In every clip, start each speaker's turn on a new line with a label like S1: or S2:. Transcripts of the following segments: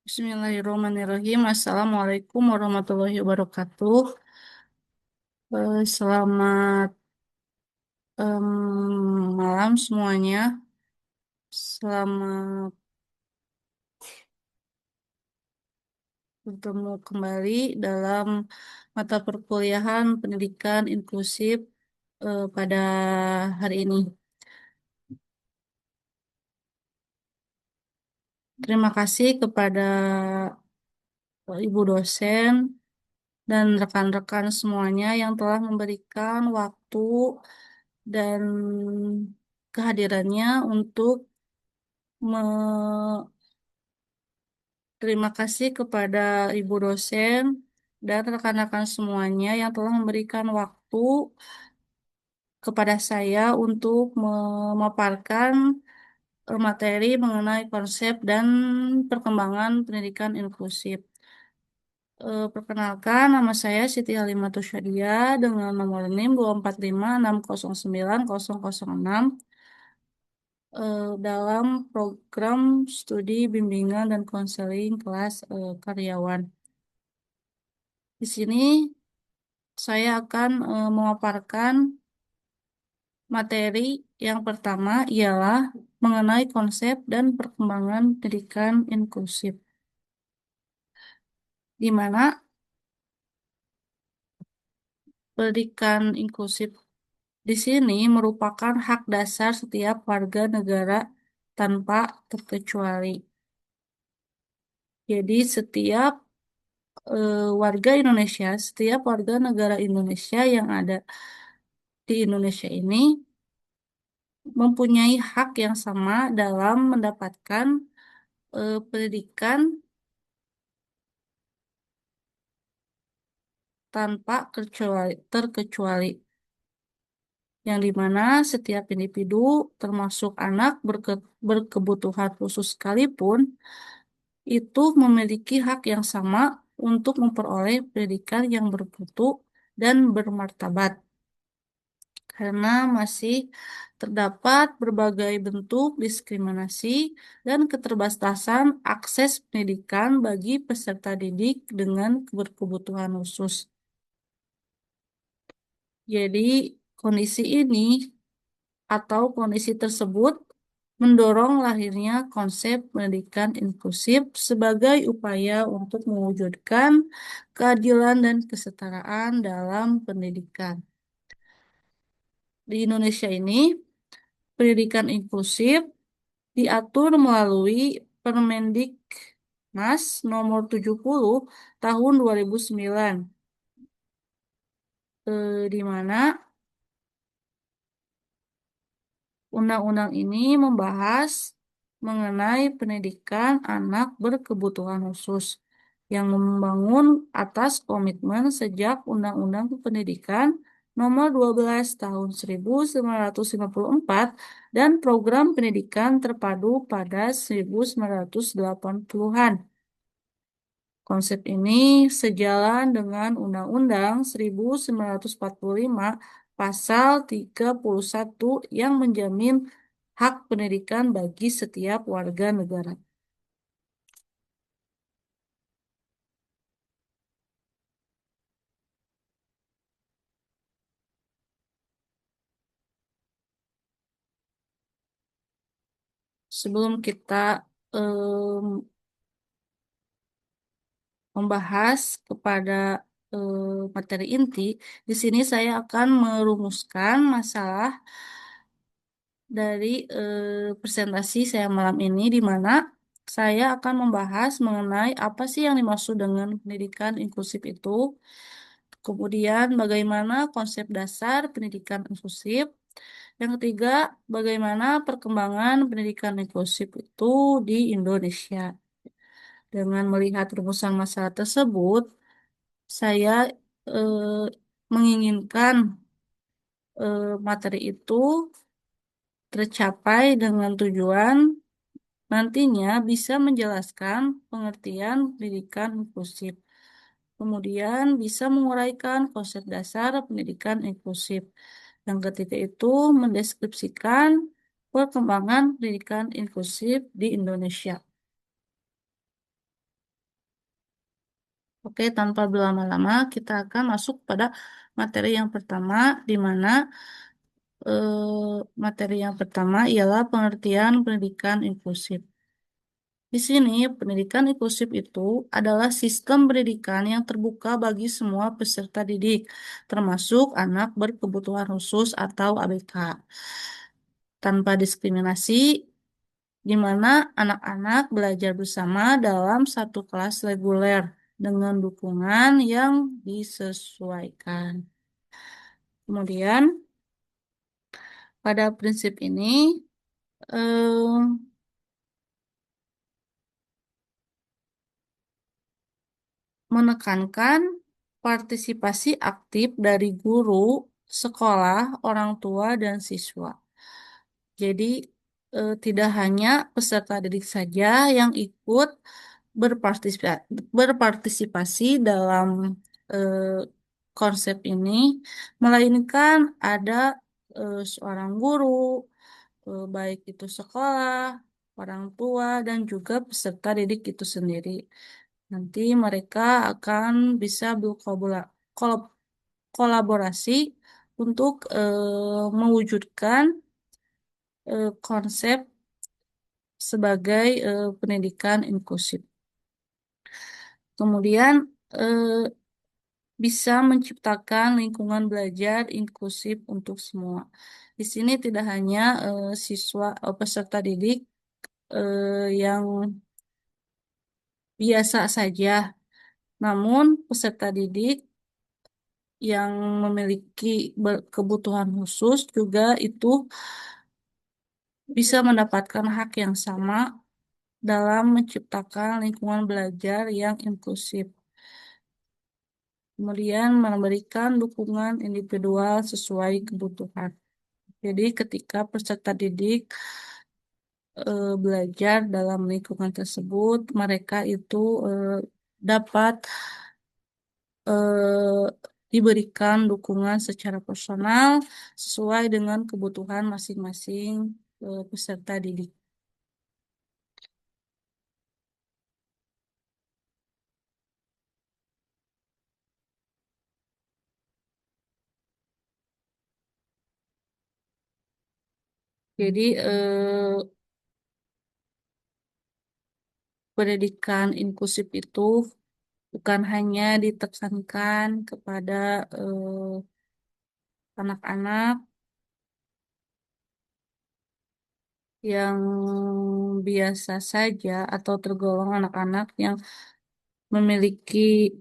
S1: Bismillahirrahmanirrahim. Assalamualaikum warahmatullahi wabarakatuh. Selamat malam semuanya. Selamat bertemu kembali dalam mata perkuliahan pendidikan inklusif pada hari ini. Terima kasih kepada Ibu dosen dan rekan-rekan semuanya yang telah memberikan waktu dan kehadirannya untuk terima kasih kepada Ibu dosen dan rekan-rekan semuanya yang telah memberikan waktu kepada saya untuk memaparkan materi mengenai konsep dan perkembangan pendidikan inklusif. Perkenalkan, nama saya Siti Halimatus Syadiah dengan nomor NIM 245609006 dalam program studi bimbingan dan konseling kelas karyawan. Di sini saya akan memaparkan materi yang pertama ialah mengenai konsep dan perkembangan pendidikan inklusif, di mana pendidikan inklusif di sini merupakan hak dasar setiap warga negara tanpa terkecuali. Jadi setiap warga negara Indonesia yang ada di Indonesia ini mempunyai hak yang sama dalam mendapatkan pendidikan tanpa terkecuali, yang dimana setiap individu, termasuk anak berkebutuhan khusus sekalipun, itu memiliki hak yang sama untuk memperoleh pendidikan yang bermutu dan bermartabat, karena masih terdapat berbagai bentuk diskriminasi dan keterbatasan akses pendidikan bagi peserta didik dengan berkebutuhan khusus. Jadi, kondisi ini atau kondisi tersebut mendorong lahirnya konsep pendidikan inklusif sebagai upaya untuk mewujudkan keadilan dan kesetaraan dalam pendidikan. Di Indonesia ini, pendidikan inklusif diatur melalui Permendiknas nomor 70 tahun 2009, di mana undang-undang ini membahas mengenai pendidikan anak berkebutuhan khusus yang membangun atas komitmen sejak Undang-Undang Pendidikan Nomor 12 Tahun 1954 dan Program Pendidikan Terpadu pada 1980-an. Konsep ini sejalan dengan Undang-Undang 1945 Pasal 31 yang menjamin hak pendidikan bagi setiap warga negara. Sebelum kita em, membahas kepada materi inti, di sini saya akan merumuskan masalah dari presentasi saya malam ini, di mana saya akan membahas mengenai apa sih yang dimaksud dengan pendidikan inklusif itu, kemudian bagaimana konsep dasar pendidikan inklusif, yang ketiga bagaimana perkembangan pendidikan inklusif itu di Indonesia. Dengan melihat rumusan masalah tersebut, saya eh, menginginkan materi itu tercapai dengan tujuan nantinya bisa menjelaskan pengertian pendidikan inklusif. Kemudian bisa menguraikan konsep dasar pendidikan inklusif. Yang ketiga itu mendeskripsikan perkembangan pendidikan inklusif di Indonesia. Oke, tanpa berlama-lama, kita akan masuk pada materi yang pertama, di mana materi yang pertama ialah pengertian pendidikan inklusif. Di sini, pendidikan inklusif itu adalah sistem pendidikan yang terbuka bagi semua peserta didik, termasuk anak berkebutuhan khusus atau ABK, tanpa diskriminasi, di mana anak-anak belajar bersama dalam satu kelas reguler dengan dukungan yang disesuaikan. Kemudian, pada prinsip ini, eh, menekankan partisipasi aktif dari guru, sekolah, orang tua, dan siswa. Jadi, tidak hanya peserta didik saja yang ikut berpartisipasi dalam eh, konsep ini, melainkan ada seorang guru, baik itu sekolah, orang tua, dan juga peserta didik itu sendiri. Nanti mereka akan bisa berkolaborasi untuk mewujudkan konsep sebagai pendidikan inklusif. Kemudian bisa menciptakan lingkungan belajar inklusif untuk semua. Di sini tidak hanya siswa peserta didik yang biasa saja, namun peserta didik yang memiliki kebutuhan khusus juga itu bisa mendapatkan hak yang sama dalam menciptakan lingkungan belajar yang inklusif. Kemudian memberikan dukungan individual sesuai kebutuhan. Jadi ketika peserta didik belajar dalam lingkungan tersebut, mereka itu dapat eh, diberikan dukungan secara personal sesuai dengan kebutuhan masing-masing peserta didik. Jadi pendidikan inklusif itu bukan hanya ditekankan kepada anak-anak yang biasa saja atau tergolong anak-anak yang memiliki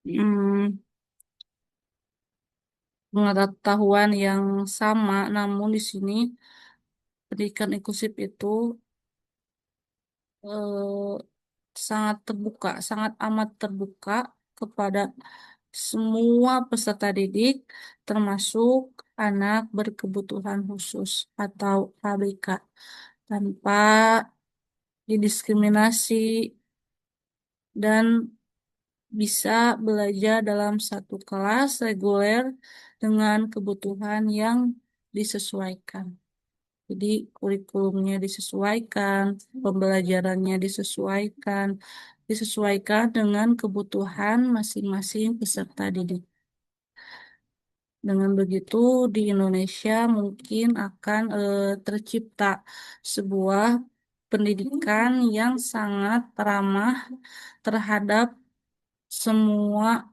S1: mm, pengetahuan yang sama, namun di sini pendidikan inklusif itu sangat terbuka, sangat amat terbuka kepada semua peserta didik, termasuk anak berkebutuhan khusus atau ABK, tanpa didiskriminasi dan bisa belajar dalam satu kelas reguler dengan kebutuhan yang disesuaikan. Jadi kurikulumnya disesuaikan, pembelajarannya disesuaikan, disesuaikan dengan kebutuhan masing-masing peserta didik. Dengan begitu di Indonesia mungkin akan tercipta sebuah pendidikan yang sangat ramah terhadap semua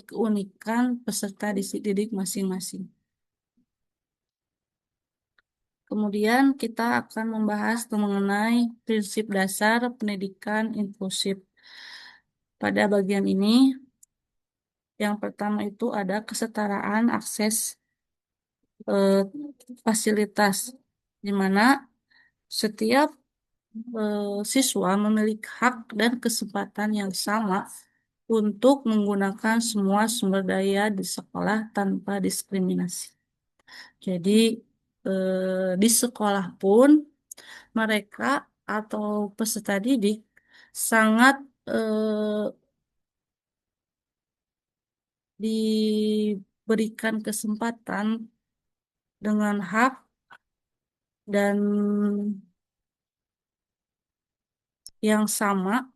S1: keunikan peserta didik masing-masing. Kemudian kita akan membahas mengenai prinsip dasar pendidikan inklusif. Pada bagian ini, yang pertama itu ada kesetaraan akses eh, fasilitas, di mana setiap siswa memiliki hak dan kesempatan yang sama untuk menggunakan semua sumber daya di sekolah tanpa diskriminasi. Jadi, di sekolah pun mereka atau peserta didik sangat diberikan kesempatan dengan hak dan yang sama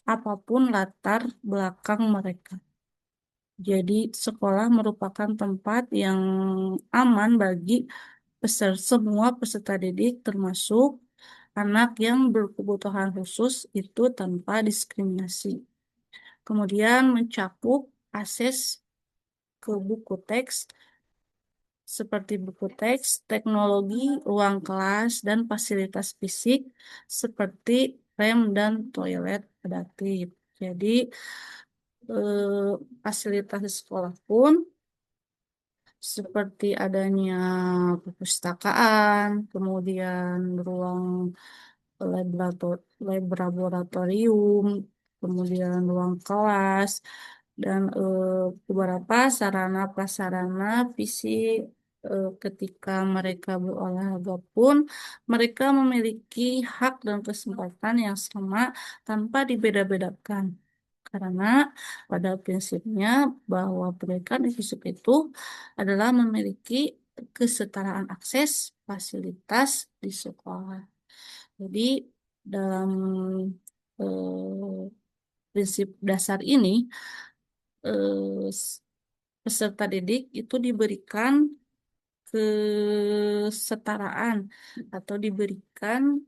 S1: apapun latar belakang mereka. Jadi, sekolah merupakan tempat yang aman bagi semua peserta didik, termasuk anak yang berkebutuhan khusus itu tanpa diskriminasi. Kemudian mencakup akses ke buku teks seperti buku teks, teknologi, ruang kelas, dan fasilitas fisik seperti rem dan toilet adaptif. Jadi, fasilitas di sekolah pun seperti adanya perpustakaan, kemudian ruang laboratorium, kemudian ruang kelas, dan beberapa sarana prasarana fisik. Ketika mereka berolahraga pun mereka memiliki hak dan kesempatan yang sama tanpa dibeda-bedakan. Karena pada prinsipnya bahwa pendidikan inklusif itu adalah memiliki kesetaraan akses fasilitas di sekolah. Jadi dalam prinsip dasar ini peserta didik itu diberikan kesetaraan atau diberikan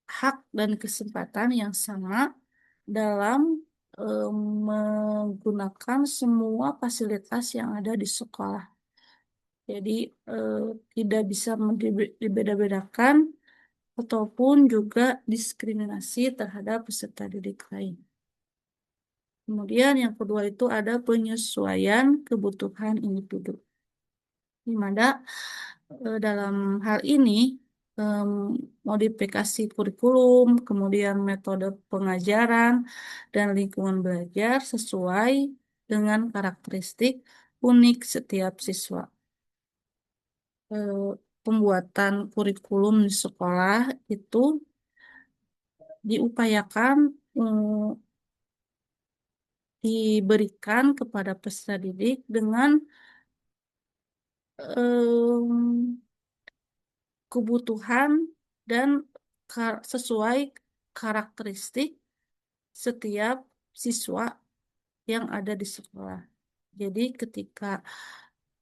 S1: hak dan kesempatan yang sama dalam eh, menggunakan semua fasilitas yang ada di sekolah. Jadi eh, tidak bisa dibeda-bedakan ataupun juga diskriminasi terhadap peserta didik lain. Kemudian yang kedua itu ada penyesuaian kebutuhan individu. Di mana dalam hal ini em, modifikasi kurikulum, kemudian metode pengajaran dan lingkungan belajar sesuai dengan karakteristik unik setiap siswa. Pembuatan kurikulum di sekolah itu diupayakan diberikan kepada peserta didik dengan em, kebutuhan dan sesuai karakteristik setiap siswa yang ada di sekolah. Jadi ketika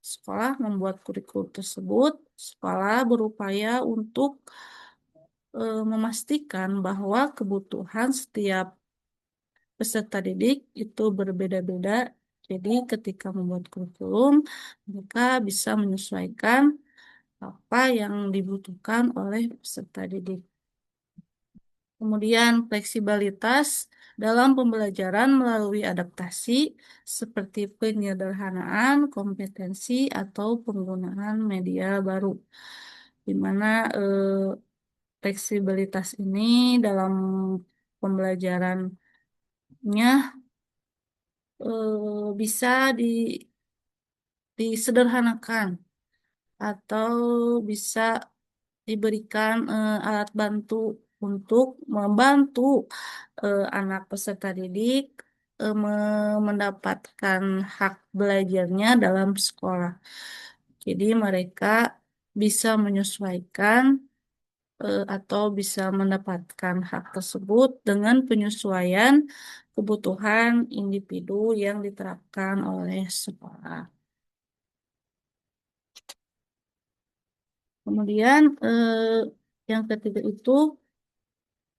S1: sekolah membuat kurikulum tersebut, sekolah berupaya untuk memastikan bahwa kebutuhan setiap peserta didik itu berbeda-beda. Jadi ketika membuat kurikulum, mereka bisa menyesuaikan apa yang dibutuhkan oleh peserta didik. Kemudian fleksibilitas dalam pembelajaran melalui adaptasi seperti penyederhanaan kompetensi atau penggunaan media baru. Di mana fleksibilitas ini dalam pembelajarannya bisa disederhanakan atau bisa diberikan alat bantu untuk membantu anak peserta didik mendapatkan hak belajarnya dalam sekolah. Jadi mereka bisa menyesuaikan atau bisa mendapatkan hak tersebut dengan penyesuaian kebutuhan individu yang diterapkan oleh sekolah. Kemudian yang ketiga itu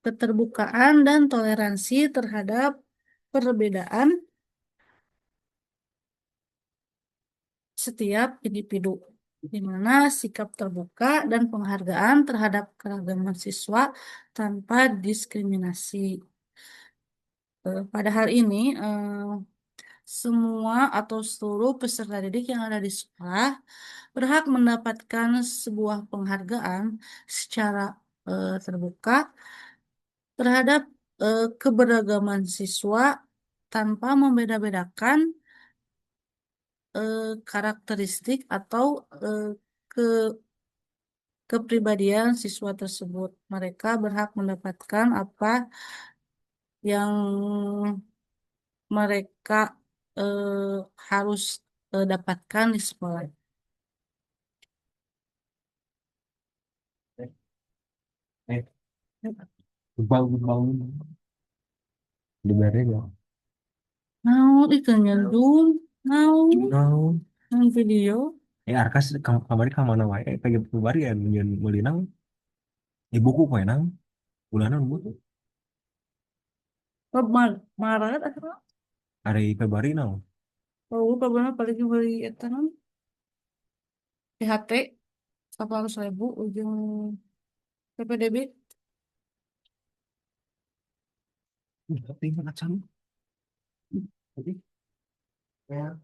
S1: keterbukaan dan toleransi terhadap perbedaan setiap individu, di mana sikap terbuka dan penghargaan terhadap keragaman siswa tanpa diskriminasi. Pada hal ini, semua atau seluruh peserta didik yang ada di sekolah berhak mendapatkan sebuah penghargaan secara terbuka terhadap keberagaman siswa tanpa membeda-bedakan karakteristik atau eh, ke kepribadian siswa tersebut. Mereka berhak mendapatkan apa yang mereka harus dapatkan di sekolah.
S2: Bangun bangun. Di Barego.
S1: Mau ikan nyandung, mau
S2: No.
S1: nang video.
S2: Arkas kamari ka mana wae pengen bari ya nyen meuli naon. Ibuku poe nang bulanan butuh.
S1: Oh, Maret atau
S2: Hari Februari naon.
S1: oh kabarnya paling beli itu non THT 800.000 ujung PPDB.
S2: Tapi acan. Tapi ya.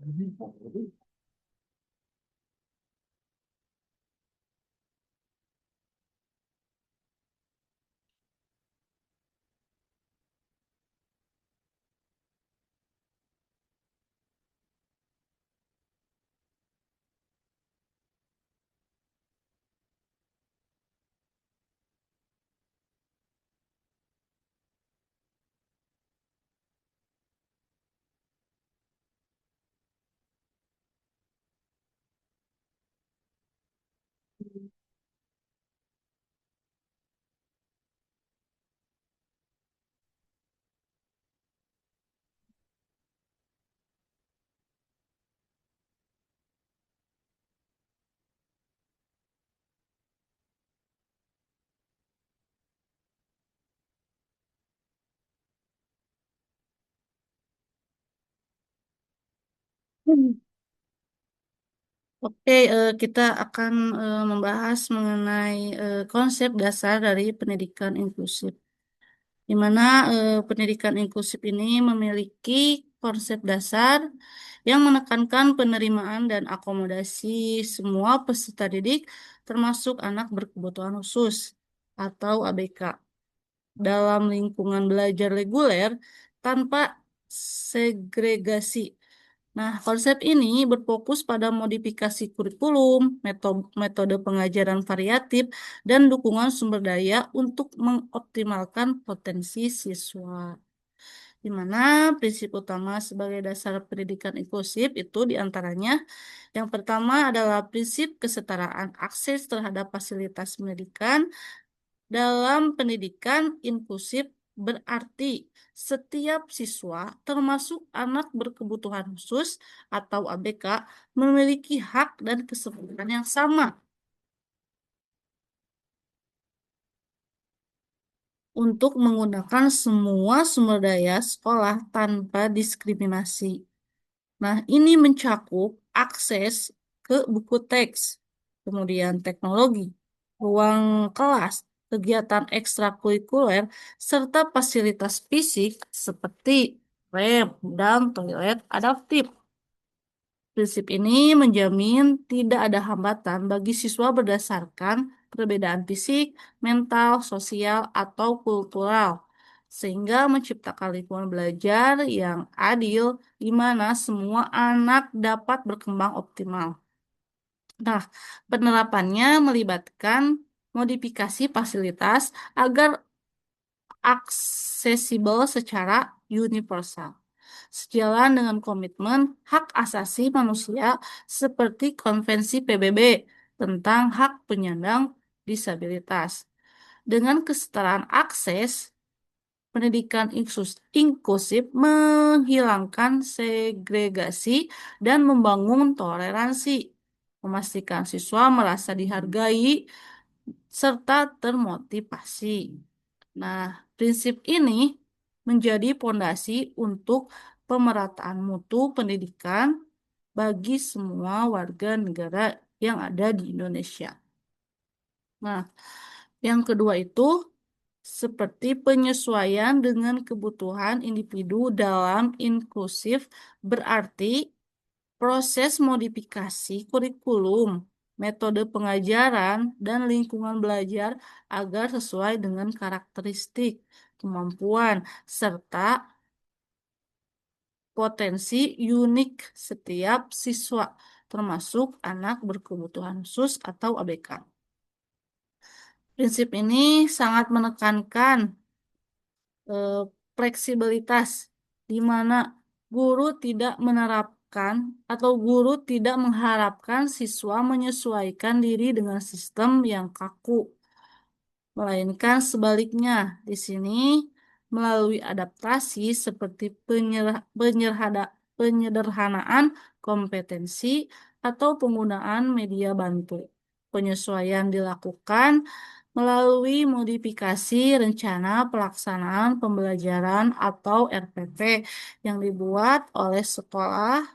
S1: Hmm. Oke, kita akan membahas mengenai konsep dasar dari pendidikan inklusif, di mana pendidikan inklusif ini memiliki konsep dasar yang menekankan penerimaan dan akomodasi semua peserta didik, termasuk anak berkebutuhan khusus atau ABK, dalam lingkungan belajar reguler tanpa segregasi. Nah, konsep ini berfokus pada modifikasi kurikulum, metode pengajaran variatif, dan dukungan sumber daya untuk mengoptimalkan potensi siswa. Di mana prinsip utama sebagai dasar pendidikan inklusif itu diantaranya yang pertama adalah prinsip kesetaraan akses terhadap fasilitas pendidikan. Dalam pendidikan inklusif berarti setiap siswa, termasuk anak berkebutuhan khusus atau ABK, memiliki hak dan kesempatan yang sama untuk menggunakan semua sumber daya sekolah tanpa diskriminasi. Nah, ini mencakup akses ke buku teks, kemudian teknologi, ruang kelas, kegiatan ekstrakurikuler, serta fasilitas fisik seperti rem dan toilet adaptif. Prinsip ini menjamin tidak ada hambatan bagi siswa berdasarkan perbedaan fisik, mental, sosial, atau kultural, sehingga menciptakan lingkungan belajar yang adil di mana semua anak dapat berkembang optimal. Nah, penerapannya melibatkan modifikasi fasilitas agar aksesibel secara universal, sejalan dengan komitmen hak asasi manusia seperti Konvensi PBB tentang hak penyandang disabilitas. Dengan kesetaraan akses, pendidikan inklusif menghilangkan segregasi dan membangun toleransi, memastikan siswa merasa dihargai serta termotivasi. Nah, prinsip ini menjadi fondasi untuk pemerataan mutu pendidikan bagi semua warga negara yang ada di Indonesia. Nah, yang kedua itu seperti penyesuaian dengan kebutuhan individu dalam inklusif berarti proses modifikasi kurikulum, metode pengajaran, dan lingkungan belajar agar sesuai dengan karakteristik, kemampuan, serta potensi unik setiap siswa, termasuk anak berkebutuhan khusus atau ABK. Prinsip ini sangat menekankan eh, fleksibilitas, di mana guru tidak menerapkan atau guru tidak mengharapkan siswa menyesuaikan diri dengan sistem yang kaku, melainkan sebaliknya. Di sini melalui adaptasi seperti penyederhanaan kompetensi atau penggunaan media bantu. Penyesuaian dilakukan melalui modifikasi rencana pelaksanaan pembelajaran atau RPP yang dibuat oleh sekolah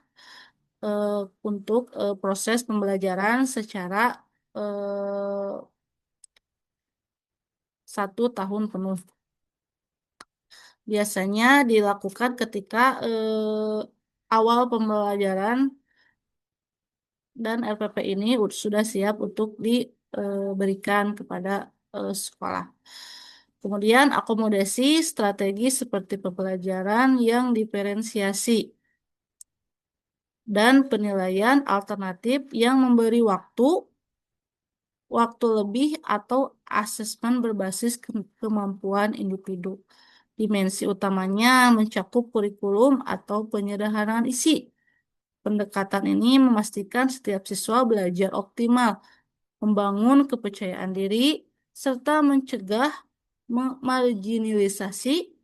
S1: eh, untuk proses pembelajaran secara eh, 1 tahun penuh. Biasanya dilakukan ketika awal pembelajaran dan RPP ini sudah siap untuk diberikan kepada sekolah. Kemudian akomodasi strategi seperti pembelajaran yang diferensiasi dan penilaian alternatif yang memberi waktu lebih atau asesmen berbasis kemampuan individu. Dimensi utamanya mencakup kurikulum atau penyederhanaan isi. Pendekatan ini memastikan setiap siswa belajar optimal, membangun kepercayaan diri, serta mencegah marginalisasi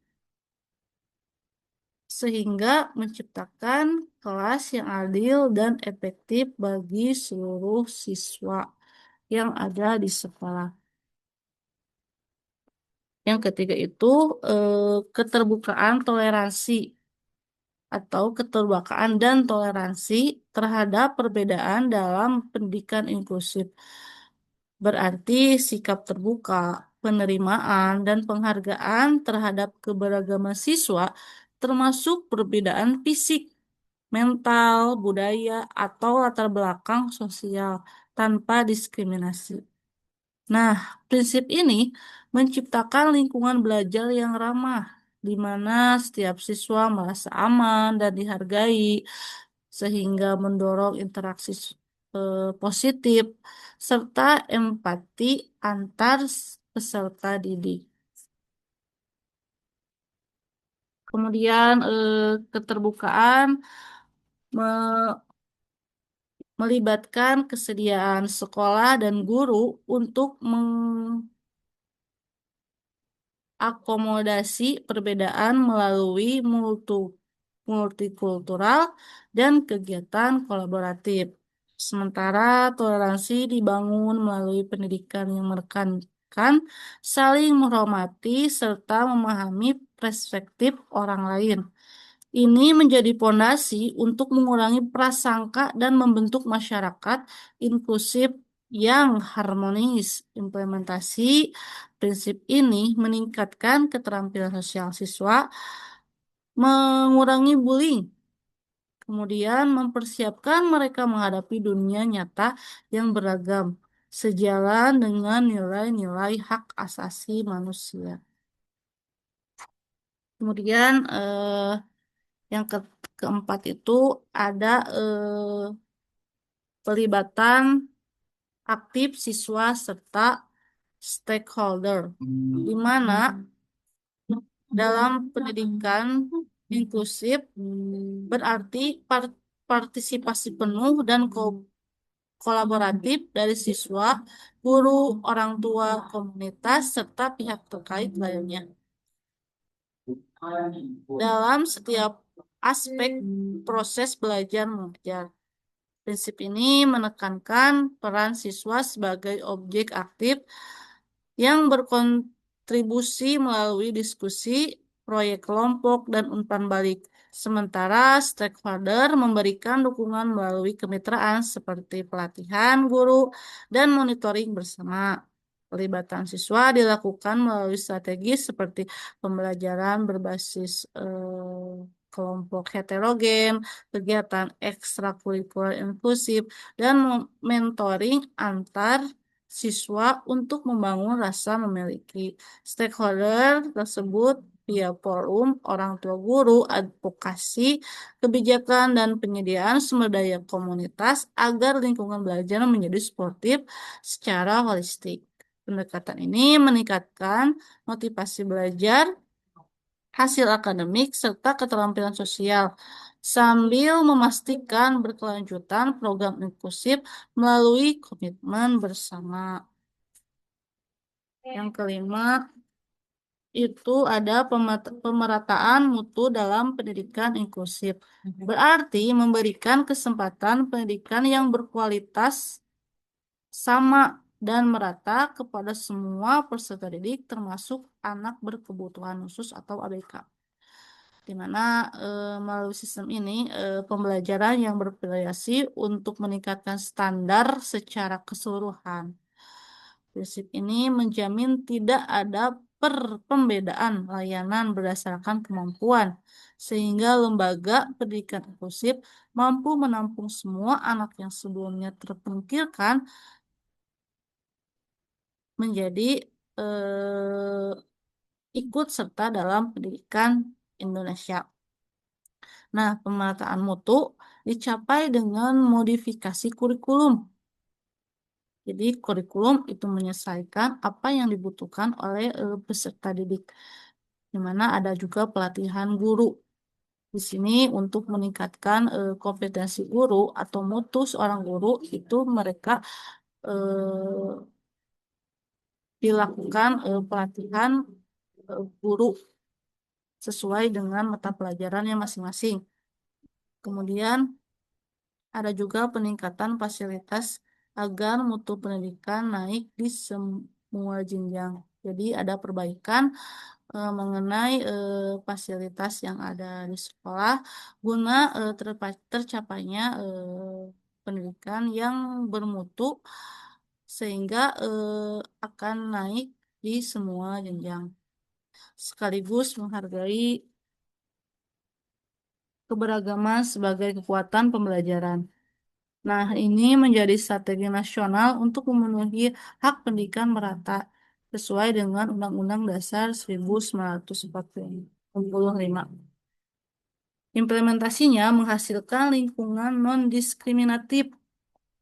S1: sehingga menciptakan kelas yang adil dan efektif bagi seluruh siswa yang ada di sekolah. Yang ketiga itu keterbukaan toleransi atau keterbukaan dan toleransi terhadap perbedaan dalam pendidikan inklusif. Berarti sikap terbuka, penerimaan, dan penghargaan terhadap keberagaman siswa termasuk perbedaan fisik, mental, budaya, atau latar belakang sosial tanpa diskriminasi. Nah, prinsip ini menciptakan lingkungan belajar yang ramah, di mana setiap siswa merasa aman dan dihargai, sehingga mendorong interaksi positif serta empati antar peserta didik. Kemudian keterbukaan me- melibatkan kesediaan sekolah dan guru untuk akomodasi perbedaan melalui multikultural dan kegiatan kolaboratif. Sementara toleransi dibangun melalui pendidikan yang menekankan saling menghormati serta memahami perspektif orang lain. Ini menjadi fondasi untuk mengurangi prasangka dan membentuk masyarakat inklusif yang harmonis. Implementasi prinsip ini meningkatkan keterampilan sosial siswa, mengurangi bullying, kemudian mempersiapkan mereka menghadapi dunia nyata yang beragam, sejalan dengan nilai-nilai hak asasi manusia. Kemudian yang keempat itu ada pelibatan aktif siswa serta stakeholder, di mana dalam pendidikan inklusif berarti partisipasi penuh dan kolaboratif dari siswa, guru, orang tua, komunitas, serta pihak terkait lainnya. Dalam setiap aspek proses belajar mengajar. Prinsip ini menekankan peran siswa sebagai objek aktif yang berkontribusi melalui diskusi, proyek kelompok, dan umpan balik. Sementara stakeholder memberikan dukungan melalui kemitraan seperti pelatihan guru dan monitoring bersama. Pelibatan siswa dilakukan melalui strategi seperti pembelajaran berbasis kelompok heterogen, kegiatan ekstrakurikuler inklusif, dan mentoring antar siswa untuk membangun rasa memiliki. Stakeholder tersebut via forum, orang tua guru, advokasi, kebijakan, dan penyediaan sumber daya komunitas agar lingkungan belajar menjadi sportif secara holistik. Pendekatan ini meningkatkan motivasi belajar, hasil akademik, serta keterampilan sosial, sambil memastikan berkelanjutan program inklusif melalui komitmen bersama. Yang kelima, itu ada pemerataan mutu dalam pendidikan inklusif. Berarti memberikan kesempatan pendidikan yang berkualitas sama dan merata kepada semua peserta didik termasuk anak berkebutuhan khusus atau ABK. Di mana melalui sistem ini pembelajaran yang bervariasi untuk meningkatkan standar secara keseluruhan. Prinsip ini menjamin tidak ada pembedaan layanan berdasarkan kemampuan, sehingga lembaga pendidikan inklusif mampu menampung semua anak yang sebelumnya terpinggirkan menjadi eh, ikut serta dalam pendidikan Indonesia. Nah, pemerataan mutu dicapai dengan modifikasi kurikulum. Jadi, kurikulum itu menyesuaikan apa yang dibutuhkan oleh peserta didik, di mana ada juga pelatihan guru. Di sini untuk meningkatkan kompetensi guru atau mutu seorang guru itu mereka eh, dilakukan pelatihan guru sesuai dengan mata pelajarannya masing-masing. Kemudian ada juga peningkatan fasilitas agar mutu pendidikan naik di semua jenjang. Jadi ada perbaikan mengenai fasilitas yang ada di sekolah guna tercapainya pendidikan yang bermutu sehingga akan naik di semua jenjang sekaligus menghargai keberagaman sebagai kekuatan pembelajaran. Nah, ini menjadi strategi nasional untuk memenuhi hak pendidikan merata sesuai dengan Undang-Undang Dasar 1945. Implementasinya menghasilkan lingkungan non-diskriminatif,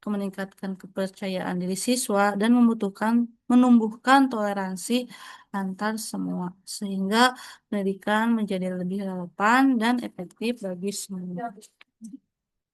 S1: meningkatkan kepercayaan diri siswa, dan menumbuhkan toleransi antar semua, sehingga pendidikan menjadi lebih relevan dan efektif bagi semua.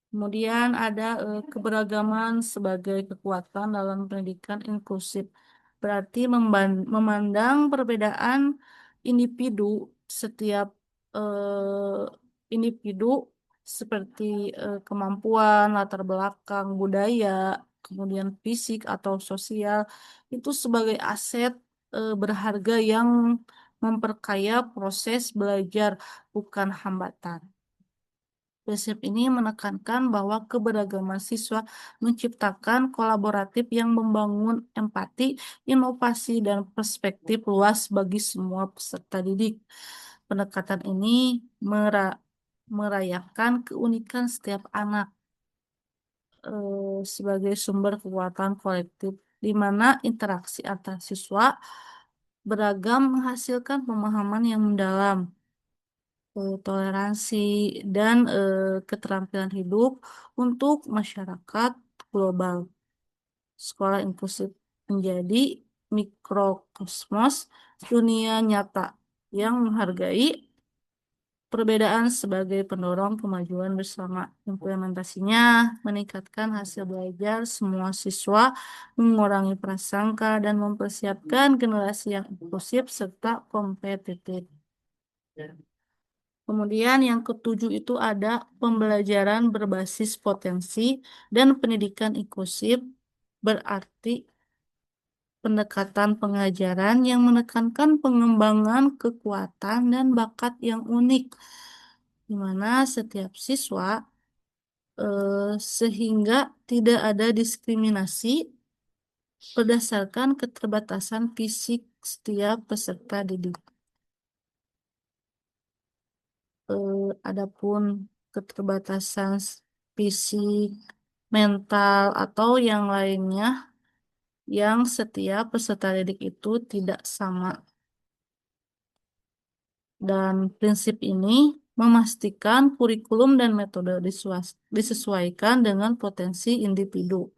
S1: Kemudian ada keberagaman sebagai kekuatan dalam pendidikan inklusif. Berarti memandang perbedaan individu, setiap eh, individu seperti kemampuan, latar belakang, budaya, kemudian fisik atau sosial itu sebagai aset berharga yang memperkaya proses belajar, bukan hambatan. Prinsip ini menekankan bahwa keberagaman siswa menciptakan kolaboratif yang membangun empati, inovasi, dan perspektif luas bagi semua peserta didik. Pendekatan ini merayakan keunikan setiap anak sebagai sumber kekuatan kolektif, di mana interaksi antar siswa beragam menghasilkan pemahaman yang mendalam, toleransi, dan keterampilan hidup untuk masyarakat global. Sekolah inklusif menjadi mikrokosmos dunia nyata yang menghargai perbedaan sebagai pendorong kemajuan bersama. Implementasinya meningkatkan hasil belajar semua siswa, mengurangi prasangka, dan mempersiapkan generasi yang inklusif serta kompetitif. Kemudian yang ketujuh itu ada pembelajaran berbasis potensi dan pendidikan inklusif, berarti pendekatan pengajaran yang menekankan pengembangan kekuatan dan bakat yang unik, di mana setiap siswa sehingga tidak ada diskriminasi berdasarkan keterbatasan fisik setiap peserta didik. Adapun keterbatasan fisik, mental, atau yang lainnya yang setiap peserta didik itu tidak sama. Dan prinsip ini memastikan kurikulum dan metode disesuaikan dengan potensi individu,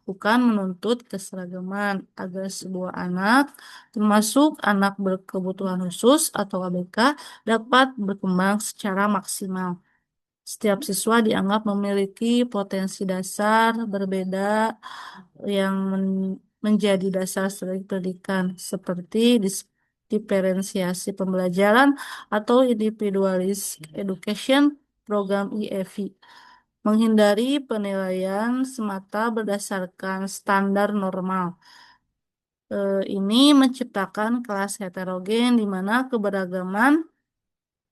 S1: bukan menuntut keseragaman agar sebuah anak, termasuk anak berkebutuhan khusus atau ABK, dapat berkembang secara maksimal. Setiap siswa dianggap memiliki potensi dasar berbeda yang menjadi dasar strategi pendidikan seperti diferensiasi pembelajaran atau individualis education program IEV, menghindari penilaian semata berdasarkan standar normal. Ini menciptakan kelas heterogen di mana keberagaman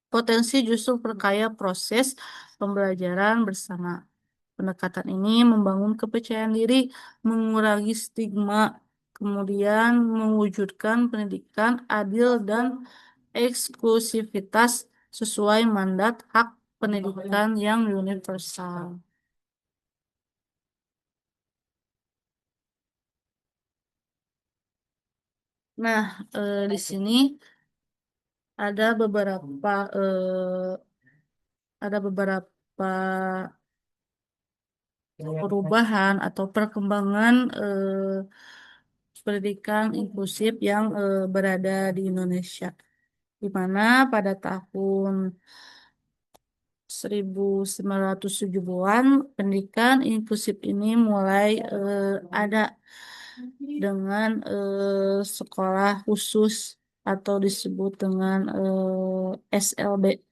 S1: potensi justru perkaya proses pembelajaran bersama. Pendekatan ini membangun kepercayaan diri, mengurangi stigma, kemudian mewujudkan pendidikan adil dan eksklusivitas sesuai mandat hak pendidikan yang universal. Nah, di sini ada ada beberapa perubahan atau perkembangan pendidikan inklusif yang berada di Indonesia, di mana pada tahun 1970-an pendidikan inklusif ini mulai ada dengan sekolah khusus atau disebut dengan SLB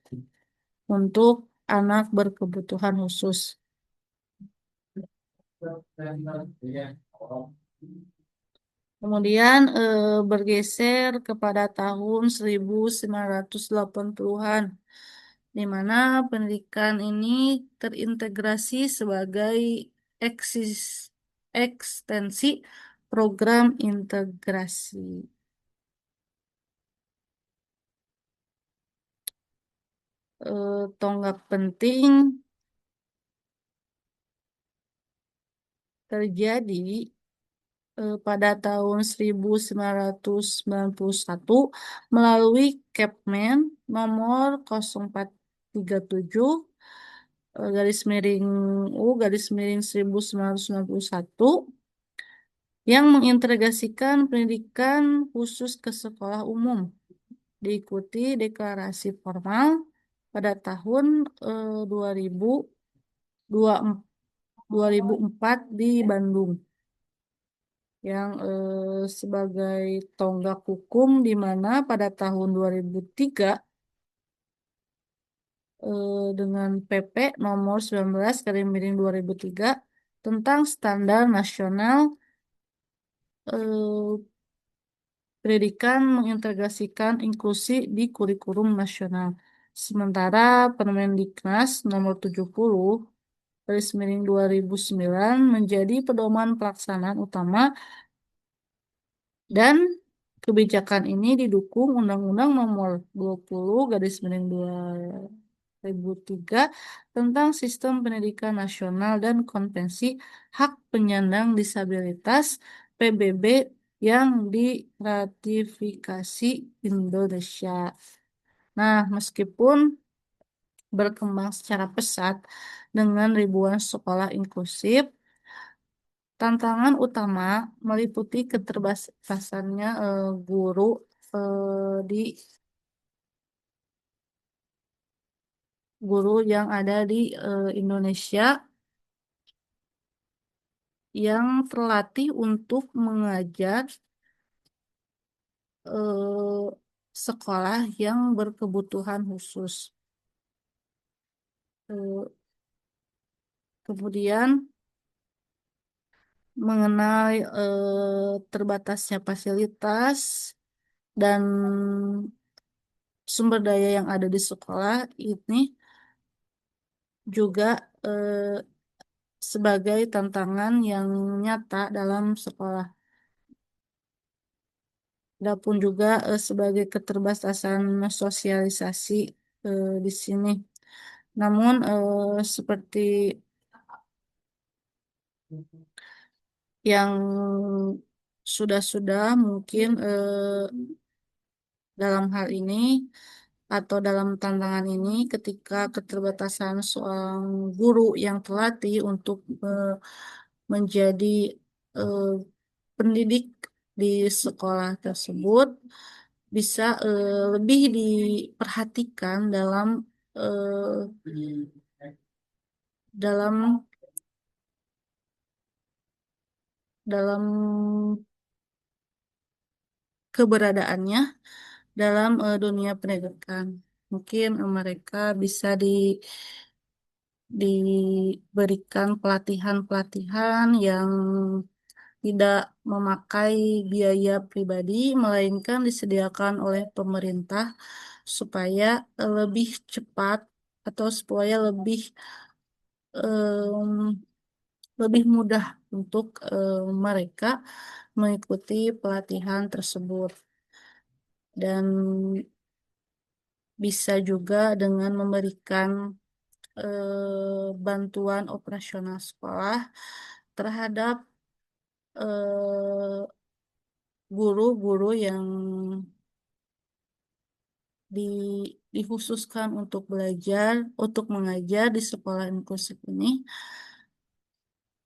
S1: untuk anak berkebutuhan khusus. Kemudian bergeser kepada tahun 1980-an, di mana pendidikan ini terintegrasi sebagai ekstensi program integrasi. Tonggak penting terjadi pada tahun 1991 melalui Kepmen nomor 0437 garis miring garis miring 1991 yang mengintegrasikan pendidikan khusus ke sekolah umum, diikuti deklarasi formal pada tahun 2004 di Bandung, yang sebagai tonggak hukum di mana pada tahun 2003 dengan PP nomor 19 garis miring 2003 tentang standar nasional eh, pendidikan mengintegrasikan inklusi di kurikulum nasional. Sementara Permendiknas nomor 70 garis miring 2009 menjadi pedoman pelaksanaan utama, dan kebijakan ini didukung Undang-Undang Nomor 20 Garis Miring 2003 tentang Sistem Pendidikan Nasional dan Konvensi Hak Penyandang Disabilitas PBB yang diratifikasi Indonesia. Nah, meskipun berkembang secara pesat dengan ribuan sekolah inklusif, tantangan utama meliputi keterbatasannya guru di guru yang ada di Indonesia yang terlatih untuk mengajar eh, sekolah yang berkebutuhan khusus. Eh, Kemudian mengenai terbatasnya fasilitas dan sumber daya yang ada di sekolah ini juga sebagai tantangan yang nyata dalam sekolah. Adapun juga sebagai keterbatasan sosialisasi di sini. Namun seperti yang sudah-sudah mungkin dalam hal ini atau dalam tantangan ini, ketika keterbatasan seorang guru yang terlatih untuk menjadi eh, pendidik di sekolah tersebut bisa lebih diperhatikan dalam dalam keberadaannya dalam dunia pendidikan. Mungkin mereka bisa diberikan pelatihan-pelatihan yang tidak memakai biaya pribadi, melainkan disediakan oleh pemerintah supaya lebih cepat atau supaya em, lebih mudah untuk mereka mengikuti pelatihan tersebut. Dan bisa juga dengan memberikan bantuan operasional sekolah terhadap eh, guru-guru yang dikhususkan untuk belajar, untuk mengajar di sekolah inklusif ini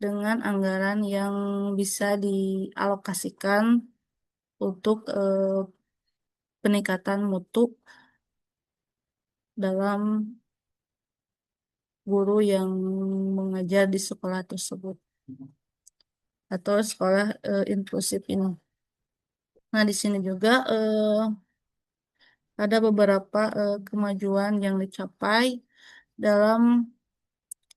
S1: dengan anggaran yang bisa dialokasikan untuk peningkatan mutu dalam guru yang mengajar di sekolah tersebut atau sekolah inklusif ini. Nah, di sini juga ada beberapa kemajuan yang dicapai dalam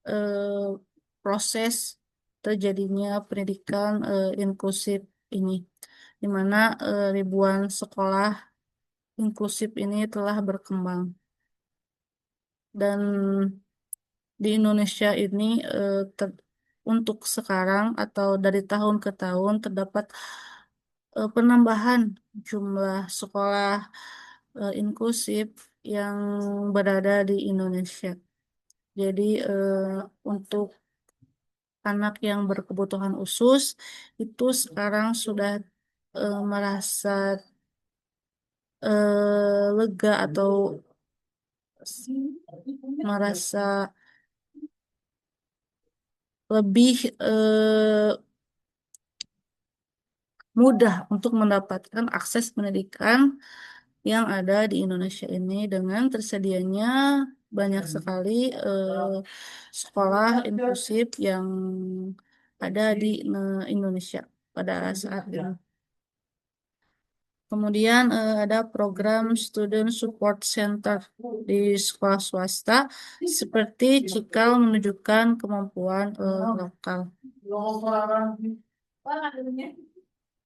S1: eh, proses terjadinya pendidikan inklusif ini, di mana ribuan sekolah inklusif ini telah berkembang. Dan di Indonesia ini untuk sekarang atau dari tahun ke tahun terdapat penambahan jumlah sekolah inklusif yang berada di Indonesia. Jadi untuk anak yang berkebutuhan khusus itu sekarang sudah merasa lega atau merasa lebih mudah untuk mendapatkan akses pendidikan yang ada di Indonesia ini dengan tersedianya banyak sekali sekolah inklusif yang ada di Indonesia pada saat ini. Kemudian ada program Student Support Center di sekolah swasta seperti Cikal menunjukkan kemampuan lokal.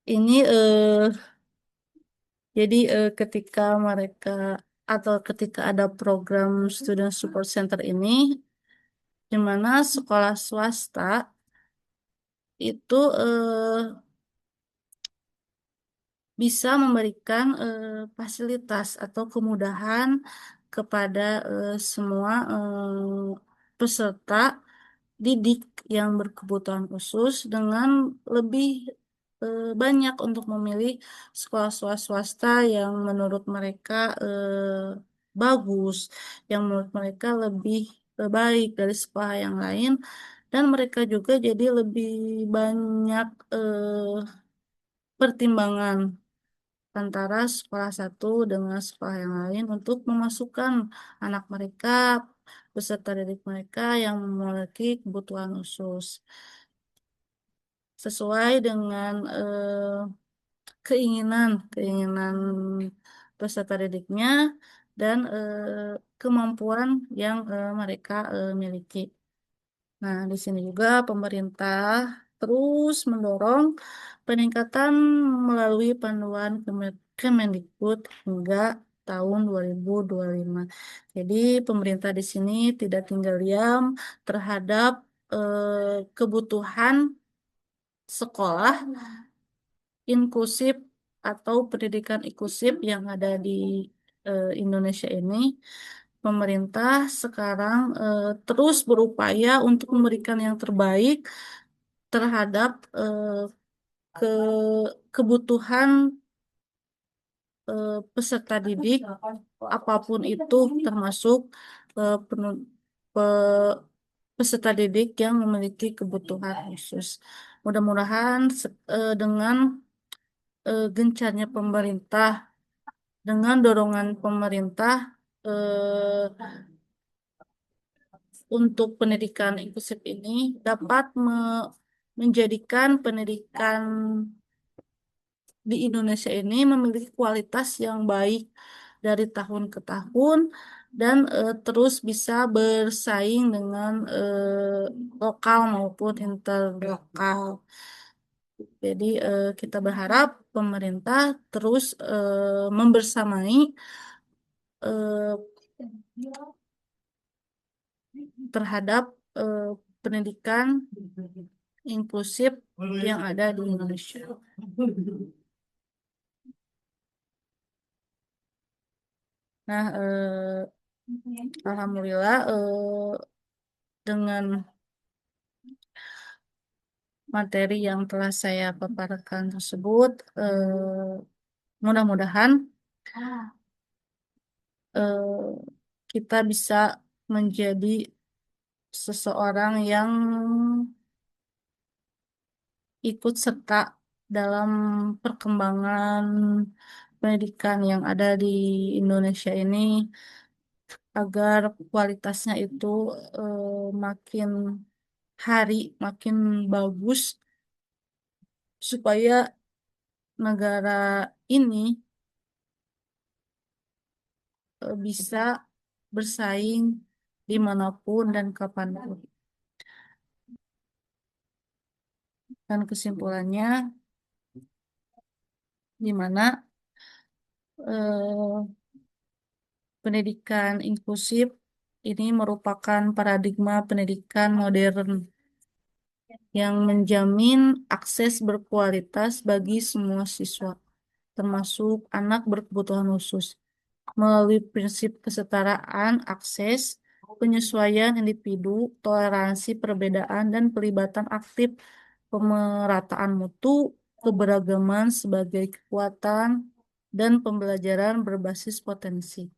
S1: Ini jadi ketika mereka atau ketika ada program Student Support Center ini, di mana sekolah swasta itu bisa memberikan fasilitas atau kemudahan kepada semua peserta didik yang berkebutuhan khusus dengan lebih banyak untuk memilih sekolah-sekolah swasta yang menurut mereka bagus, yang menurut mereka lebih baik dari sekolah yang lain, dan mereka juga jadi lebih banyak pertimbangan antara sekolah satu dengan sekolah yang lain untuk memasukkan anak mereka, peserta didik mereka yang memiliki kebutuhan khusus sesuai dengan keinginan peserta didiknya dan kemampuan yang mereka miliki. Nah, di sini juga pemerintah terus mendorong peningkatan melalui panduan Kemendikbud hingga tahun 2025. Jadi, pemerintah di sini tidak tinggal diam terhadap kebutuhan sekolah inklusif atau pendidikan inklusif yang ada di Indonesia ini. Pemerintah sekarang terus berupaya untuk memberikan yang terbaik terhadap ke kebutuhan peserta didik apapun itu termasuk peserta didik yang memiliki kebutuhan khusus. Mudah-mudahan dengan gencarnya pemerintah, dengan dorongan pemerintah untuk pendidikan inklusif ini dapat menjadikan pendidikan di Indonesia ini memiliki kualitas yang baik dari tahun ke tahun dan terus bisa bersaing dengan lokal maupun interlokal. Jadi kita berharap pemerintah terus membersamai eh, terhadap eh, pendidikan inklusif yang ada di Indonesia. Nah, alhamdulillah dengan materi yang telah saya paparkan tersebut, mudah-mudahan kita bisa menjadi seseorang yang ikut serta dalam perkembangan pendidikan yang ada di Indonesia ini agar kualitasnya itu makin hari makin bagus supaya negara ini bisa bersaing dimanapun dan kapanpun. Dan kesimpulannya, di mana eh, pendidikan inklusif ini merupakan paradigma pendidikan modern yang menjamin akses berkualitas bagi semua siswa, termasuk anak berkebutuhan khusus, melalui prinsip kesetaraan akses, penyesuaian individu, toleransi perbedaan, dan pelibatan aktif pemerataan mutu, keberagaman sebagai kekuatan, dan pembelajaran berbasis potensi.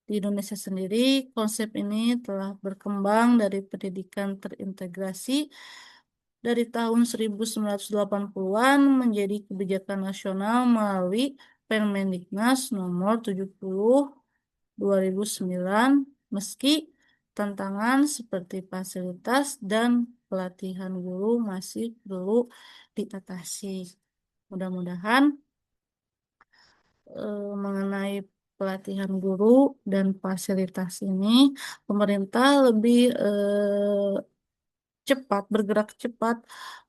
S1: Di Indonesia sendiri, konsep ini telah berkembang dari pendidikan terintegrasi dari tahun 1980-an menjadi kebijakan nasional melalui Permendiknas nomor 70 2009, meski tantangan seperti fasilitas dan pelatihan guru masih perlu diatasi. Mudah-mudahan mengenai pelatihan guru dan fasilitas ini, pemerintah lebih cepat, bergerak cepat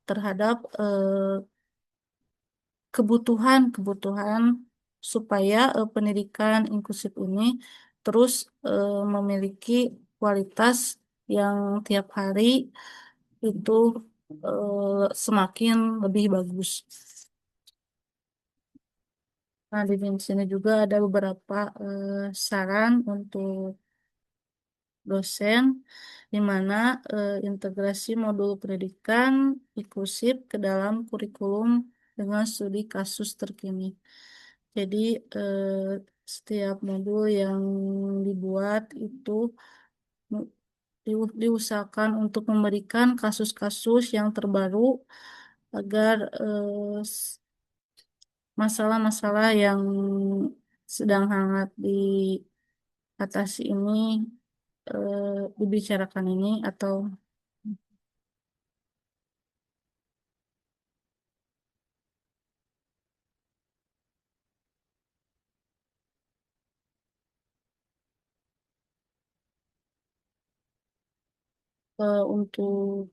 S1: terhadap kebutuhan-kebutuhan supaya pendidikan inklusif ini terus memiliki kualitas yang tiap hari itu semakin lebih bagus. Nah, di sini juga ada beberapa saran untuk dosen, di mana integrasi modul pendidikan inklusif ke dalam kurikulum dengan studi kasus terkini. Jadi, setiap modul yang dibuat itu diusahakan untuk memberikan kasus-kasus yang terbaru agar masalah-masalah yang sedang hangat diatasi ini dibicarakan ini atau untuk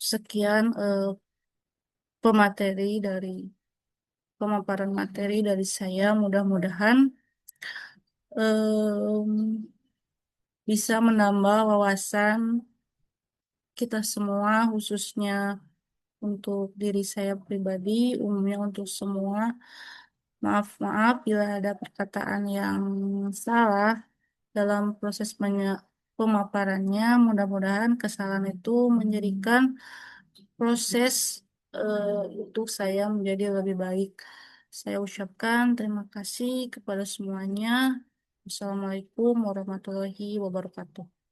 S1: sekian pemateri dari pemaparan materi dari saya mudah-mudahan em, bisa menambah wawasan kita semua khususnya untuk diri saya pribadi umumnya untuk semua. Maaf bila ada perkataan yang salah dalam proses pemaparannya. Mudah-mudahan kesalahan itu menjadikan proses untuk saya menjadi lebih baik. Saya ucapkan terima kasih kepada semuanya. Assalamualaikum warahmatullahi wabarakatuh.